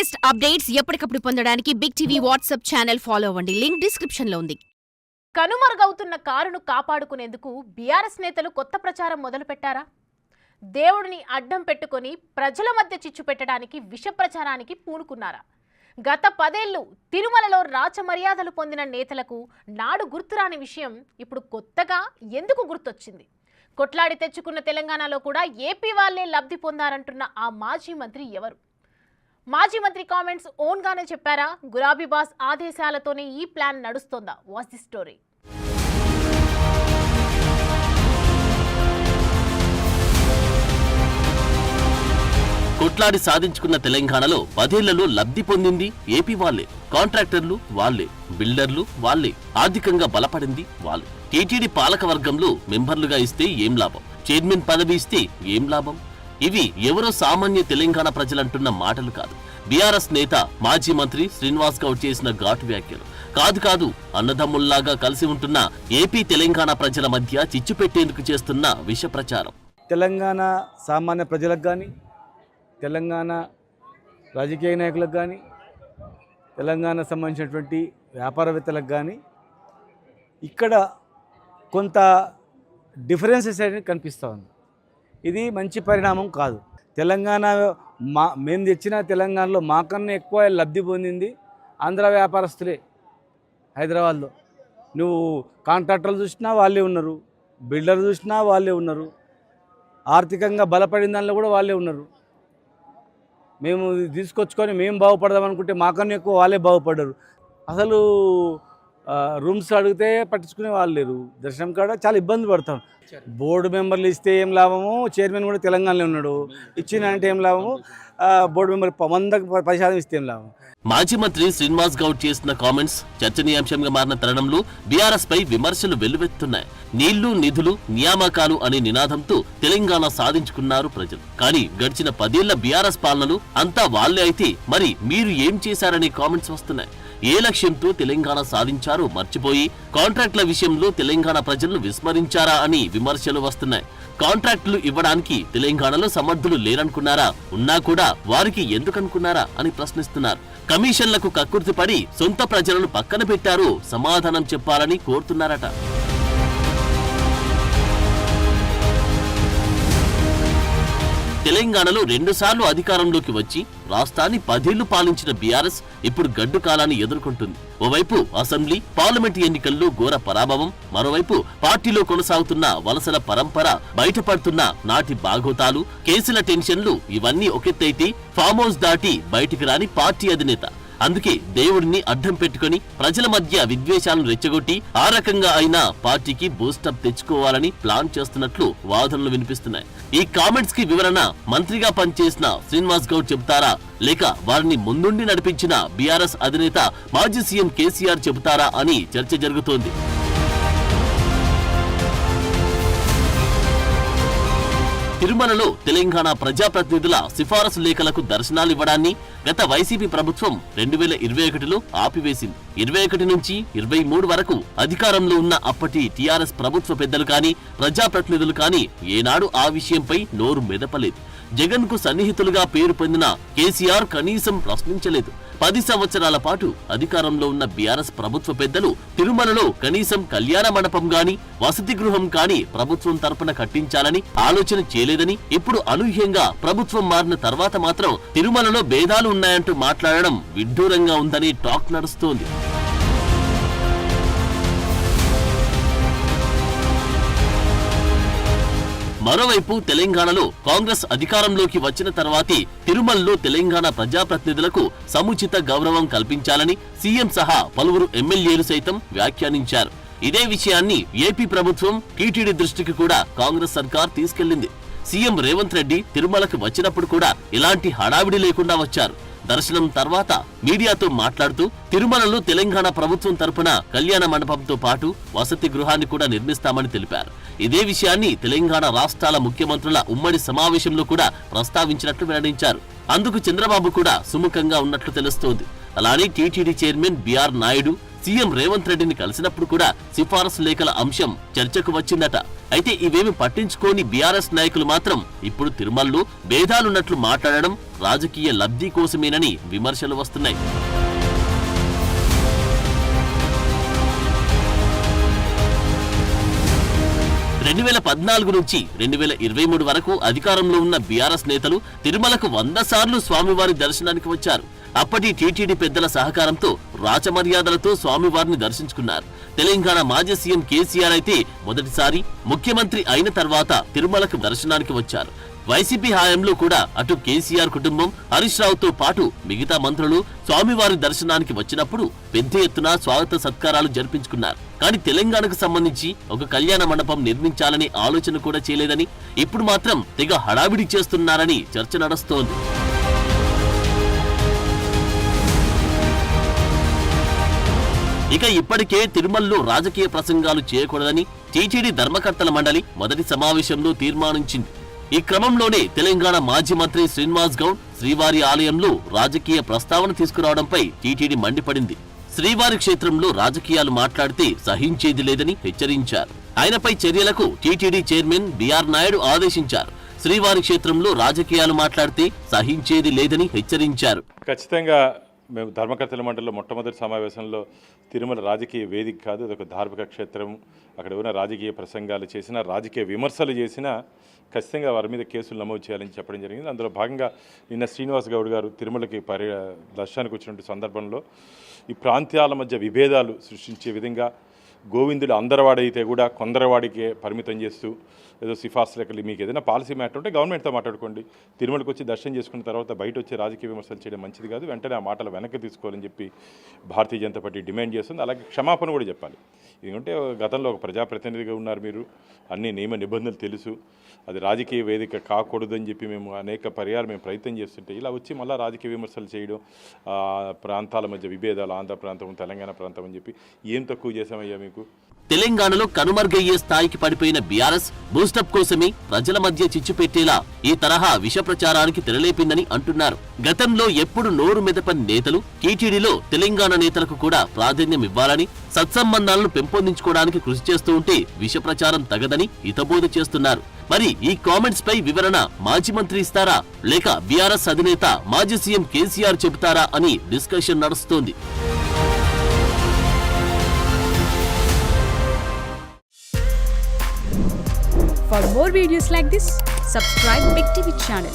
Latest updates ఎప్పటికప్పుడు పొందడానికి Big TV WhatsApp channel follow అవ్వండి. లింక్ డిస్క్రిప్షన్ లో ఉంది. కనుమరుగవుతున్న కారును కాపాడుకునేందుకు బీఆర్ఎస్ నేతలు కొత్త ప్రచారం మొదలుపెట్టారా? దేవుడిని అడ్డం పెట్టుకొని ప్రజల మధ్య చిచ్చు పెట్టడానికి విష ప్రచారానికి పూనుకున్నారా? గత 10 ఏళ్లు తిరుమలలో రాచమర్యాదలు పొందిన నేతలకు నాడు గుర్తురాని విషయం ఇప్పుడు కొత్తగా ఎందుకు గుర్తొచ్చింది? కొట్లాడి తెచ్చుకున్న తెలంగాణలో కూడా ఏపీ వాళ్లే లబ్ధి పొందారంటున్న ఆ మాజీ మంత్రి ఎవరు? మాజీ మంత్రి కామెంట్స్ ఓన్ గానే చెప్పారా? గులాబీ బాస్ ఆదేశాలతోనే ఈ ప్లాన్ నడుస్తోందా? Watch the story. కొట్లాడి సాధించుకున్న తెలంగాణలో 10 ఏళ్లలో లబ్ధి పొందింది ఏపీ వాళ్లే. కాంట్రాక్టర్లు వాళ్లే, బిల్డర్లు వాళ్లే, ఆర్థికంగా బలపడింది వాళ్లే. టీటీడీ పాలక వర్గంలో మెంబర్లుగా ఇస్తే ఏం లాభం? చైర్మన్ పదవి ఇస్తే ఏం లాభం? ఇవి ఎవరో సామాన్య తెలంగాణ ప్రజలంటున్న మాటలు కాదు. బీఆర్ఎస్ నేత మాజీ మంత్రి శ్రీనివాస్ గౌడ్ చేసిన ఘాటు వ్యాఖ్యలు. కాదు అన్నదమ్ముల్లాగా కలిసి ఉంటున్న ఏపీ తెలంగాణ ప్రజల మధ్య చిచ్చు పెట్టేందుకు చేస్తున్న విష ప్రచారం. తెలంగాణ సామాన్య ప్రజలకు కానీ, తెలంగాణ రాజకీయ నాయకులకు కానీ, తెలంగాణ సంబంధించినటువంటి వ్యాపారవేత్తలకు కానీ ఇక్కడ కొంత డిఫరెన్సెస్ అనేది కనిపిస్తూ ఉంది. ఇది మంచి పరిణామం కాదు. తెలంగాణ మేము తెచ్చిన తెలంగాణలో మాకన్నా ఎక్కువ లబ్ధి పొందింది ఆంధ్ర వ్యాపారస్తులే. హైదరాబాద్లో నువ్వు కాంట్రాక్టర్లు చూసినా వాళ్ళే ఉన్నారు, బిల్డర్లు చూసినా వాళ్ళే ఉన్నారు, ఆర్థికంగా బలపడిన దానిలో కూడా వాళ్ళే ఉన్నారు. మేము తీసుకొచ్చుకొని మేము బాగుపడదాం అనుకుంటే మాకన్నా ఎక్కువ వాళ్ళే బాగుపడ్డారు. అసలు రూమ్స్ అడిగితే పట్టించుకునే వాళ్ళు లేరు. దర్శనం కాడ చాలా ఇబ్బంది పడతాం. బోర్డు మెంబర్లు ఇస్తే ఏం లాభము? చైర్మన్ కూడా తెలంగాణలో ఉన్నాడు, ఇచ్చిన అంటే ఏం లాభము? బోర్డు మెంబర్ 100% ఇస్తే ఏం లాభం? మాజీ మంత్రి శ్రీనివాస్ గౌడ్ చేసిన కామెంట్స్ చర్చనీయాంశంగా మారిన తరుణంలో బీఆర్ఎస్ పై విమర్శలు వెల్లువెత్తున్నాయి. నీళ్లు, నిధులు, నియామకాలు అనే నినాదంతో తెలంగాణ సాధించుకున్నారు ప్రజలు. కానీ గడిచిన 10 ఏళ్ల బీఆర్ఎస్ పాలనలు అంతా వాళ్లే అయితే మరి మీరు ఏం చేశారనే కామెంట్స్ వస్తున్నాయి. ఏ లక్ష్యంతో తెలంగాణ సాధించారో మర్చిపోయి కాంట్రాక్టుల విషయంలో తెలంగాణ ప్రజలను విస్మరించారా అని విమర్శలు వస్తున్నాయి. కాంట్రాక్టులు ఇవ్వడానికి తెలంగాణలో సమర్థులు లేరనుకున్నారా? ఉన్నా కూడా వారికి ఎందుకనుకున్నారా అని ప్రశ్నిస్తున్నారు. కమిషన్లకు కక్కుర్తిపడి సొంత ప్రజలను పక్కన పెట్టారో సమాధానం చెప్పాలని కోరుతున్నారట. తెలంగాణలో 2 సార్లు అధికారంలోకి వచ్చి రాష్ట్రాన్ని 10 ఏళ్లు పాలించిన బీఆర్ఎస్ ఇప్పుడు గడ్డు కాలాన్ని ఎదుర్కొంటుంది. ఓవైపు అసెంబ్లీ, పార్లమెంట్ ఎన్నికల్లో ఘోర పరాభవం, మరోవైపు పార్టీలో కొనసాగుతున్న వలసల పరంపర, బయటపడుతున్న నాటి బాగోతాలు, కేసుల టెన్షన్లు ఇవన్నీ ఒకెత్తైతే ఫామ్ హౌస్ దాటి బయటికి రాని పార్టీ అధినేత. అందుకే దేవుడిని అడ్డం పెట్టుకుని ప్రజల మధ్య విద్వేషాలను రెచ్చగొట్టి ఆ రకంగా అయినా పార్టీకి బూస్టప్ తెచ్చుకోవాలని ప్లాన్ చేస్తున్నట్లు వాదనలు వినిపిస్తున్నాయి. ఈ కామెంట్స్ కి వివరణ మంత్రిగా పనిచేసిన శ్రీనివాస్ గౌడ్ చెబుతారా, లేక వారిని ముందుండి నడిపించిన బీఆర్ఎస్ అధినేత మాజీ సీఎం కేసీఆర్ చెబుతారా అని చర్చ జరుగుతోంది. తిరుమలలో తెలంగాణ ప్రజాప్రతినిధుల సిఫారసు లేఖలకు దర్శనాలు ఇవ్వడాన్ని గత వైసీపీ ప్రభుత్వం 2021లో ఆపివేసింది. 21 నుంచి 23 వరకు అధికారంలో ఉన్న అప్పటి టీఆర్ఎస్ ప్రభుత్వ పెద్దలు కానీ, ప్రజాప్రతినిధులు కానీ ఏనాడు ఆ విషయంపై నోరు మెదపలేదు. జగన్ కు సన్నిహితులుగా పేరు పొందిన కేసీఆర్ కనీసం ప్రశ్నించలేదు. 10 సంవత్సరాల పాటు అధికారంలో ఉన్న బీఆర్ఎస్ ప్రభుత్వ పెద్దలు తిరుమలలో కనీసం కళ్యాణ మండపం గాని, వసతి గృహం కాని ప్రభుత్వం తరపున కట్టించాలని ఆలోచన చేయలేదని, ఇప్పుడు అనూహ్యంగా ప్రభుత్వం మారిన తర్వాత మాత్రం తిరుమలలో భేదాలు ఉన్నాయంటూ మాట్లాడడం విడ్డూరంగా ఉందని టాక్ నడుస్తోంది. మరోవైపు తెలంగాణలో కాంగ్రెస్ అధికారంలోకి వచ్చిన తర్వాతే తిరుమలలో తెలంగాణ ప్రజాప్రతినిధులకు సముచిత గౌరవం కల్పించాలని సీఎం సహా పలువురు ఎమ్మెల్యేలు సైతం వ్యాఖ్యానించారు. ఇదే విషయాన్ని ఏపీ ప్రభుత్వం టీటీడీ దృష్టికి కూడా కాంగ్రెస్ సర్కార్ తీసుకెళ్లింది. సీఎం రేవంత్ రెడ్డి తిరుమలకు వచ్చినప్పుడు కూడా ఇలాంటి హడావిడి లేకుండా వచ్చారు. దర్శనం తర్వాత మీడియాతో మాట్లాడుతూ తిరుమలలో తెలంగాణ ప్రభుత్వం తరపున కళ్యాణ మండపంతో పాటు వసతి గృహాన్ని కూడా నిర్మిస్తామని తెలిపారు. ఇదే విషయాన్ని తెలంగాణ రాష్ట్రాల ముఖ్యమంత్రుల ఉమ్మడి సమావేశంలో కూడా ప్రస్తావించినట్లు వెల్లడించారు. అందుకు చంద్రబాబు కూడా సుముఖంగా ఉన్నట్లు తెలుస్తోంది. అలానే TTD chairman BR Naidu, CM Revanth రెడ్డిని కలిసినప్పుడు కూడా సిఫారసు లేఖల అంశం చర్చకు వచ్చిందట. అయితే ఇవేమి పట్టించుకోని బీఆర్ఎస్ నాయకులు మాత్రం ఇప్పుడు తిరుమలలో భేదాలున్నట్లు మాట్లాడడం రాజకీయ లబ్ధి కోసమేనని విమర్శలు వస్తున్నాయి. రెండు 2014 నుంచి 2023 వరకు అధికారంలో ఉన్న బీఆర్ఎస్ నేతలు తిరుమలకు 100 సార్లు స్వామివారి దర్శనానికి వచ్చారు. అప్పటి టీటీడీ పెద్దల సహకారంతో రాచమర్యాదలతో స్వామివారిని దర్శించుకున్నారు. తెలంగాణ మాజీ సీఎం కేసీఆర్ అయితే మొదటిసారి ముఖ్యమంత్రి అయిన తర్వాత తిరుమలకు దర్శనానికి వచ్చారు. వైసీపీ హయాంలో కూడా అటు కేసీఆర్ కుటుంబం, హరీష్ రావుతో పాటు మిగతా మంత్రులు స్వామివారి దర్శనానికి వచ్చినప్పుడు పెద్ద ఎత్తున స్వాగత సత్కారాలు జరిపించుకున్నారు. కానీ తెలంగాణకు సంబంధించి ఒక కళ్యాణ మండపం నిర్మించాలనే ఆలోచన కూడా చేయలేదని, ఇప్పుడు మాత్రం తెగ హడావిడి చేస్తున్నారని చర్చ నడుస్తోంది. ఇక ఇప్పటికే తిరుమలలో రాజకీయ ప్రసంగాలు చేయకూడదని టీటీడీ ధర్మకర్తల మండలి మొదటి సమావేశంలో తీర్మానించింది. ఈ క్రమంలోనే తెలంగాణ మాజీ మంత్రి శ్రీనివాస్ గౌడ్ శ్రీవారి ఆలయంలో రాజకీయ ప్రస్తావన తీసుకురావడంపై టీటీడీ మండిపడింది. శ్రీవారి క్షేత్రంలో రాజకీయాలు మాట్లాడితే సహించేది లేదని హెచ్చరించారు. ఆయనపై చర్యలకు టీటీడీ చైర్మన్ బిఆర్ నాయుడు ఆదేశించారు. శ్రీవారి క్షేత్రంలో రాజకీయాలు మాట్లాడితే సహించేది లేదని హెచ్చరించారు. ఖచ్చితంగా మేము ధర్మకర్తల మండలిలో మొట్టమొదటి సమావేశంలో తిరుమల రాజకీయ వేదిక కాదు, అదొక ధార్మిక క్షేత్రం. అక్కడ ఉన్న రాజకీయ ప్రసంగాలు చేసినా, రాజకీయ విమర్శలు చేసినా ఖచ్చితంగా వారి మీద కేసులు నమోదు చేయాలని చెప్పడం జరిగింది. అందులో భాగంగా నిన్న శ్రీనివాస్ గౌడ్ గారు తిరుమలకి దర్శనానికి వచ్చినటువంటి సందర్భంలో ఈ ప్రాంతాల మధ్య విభేదాలు సృష్టించే విధంగా గోవిందుడు అందరివాడైతే కూడా కొందరివాడికే పరిమితం చేస్తూ ఏదో సిఫార్సు లెక్కలు మీకు ఏదైనా పాలసీ మ్యాటర్ ఉంటే గవర్నమెంట్తో మాట్లాడుకోండి. తిరుమలకు వచ్చి దర్శనం చేసుకున్న తర్వాత బయట వచ్చే రాజకీయ విమర్శలు చేయడం మంచిది కాదు. వెంటనే ఆ మాటలు వెనక్కి తీసుకోవాలని చెప్పి భారతీయ జనతా పార్టీ డిమాండ్ చేస్తుంది. అలాగే క్షమాపణ కూడా చెప్పాలి. ఎందుకంటే గతంలో ఒక ప్రజాప్రతినిధిగా ఉన్నారు మీరు, అన్ని నియమ నిబంధనలు తెలుసు. అది రాజకీయ వేదిక కాకూడదని చెప్పి మేము అనేక పర్యాలు మేము ప్రయత్నం చేస్తుంటే ఇలా వచ్చి మళ్ళీ రాజకీయ విమర్శలు చేయడం, ప్రాంతాల మధ్య విభేదాలు, ఆంధ్ర ప్రాంతం తెలంగాణ ప్రాంతం అని చెప్పి ఏం తక్కువ చేశామయ్యా మీకు? తెలంగాణలో కనుమరుగయ్యే స్థాయికి పడిపోయిన బీఆర్ఎస్ బూస్టప్ కోసమే ప్రజల మధ్య చిచ్చు పెట్టేలా ఈ తరహా విష ప్రచారానికి తెరలేపిందని అంటున్నారు. గతంలో ఎప్పుడు నోరు మెదపని నేతలు టీటీడీలో తెలంగాణ నేతలకు కూడా ప్రాధాన్యం ఇవ్వాలని, సత్సంబంధాలను పెంపొందించుకోవడానికి కృషి చేస్తూ ఉంటే విష ప్రచారం తగదని హితబోధ చేస్తున్నారు. మరి ఈ కామెంట్స్ పై వివరణ మాజీ మంత్రి ఇస్తారా, లేక బీఆర్ఎస్ అధినేత మాజీ సీఎం కేసీఆర్ చెబుతారా అని డిస్కషన్ నడుస్తోంది. For more videos like this, subscribe Big TV channel.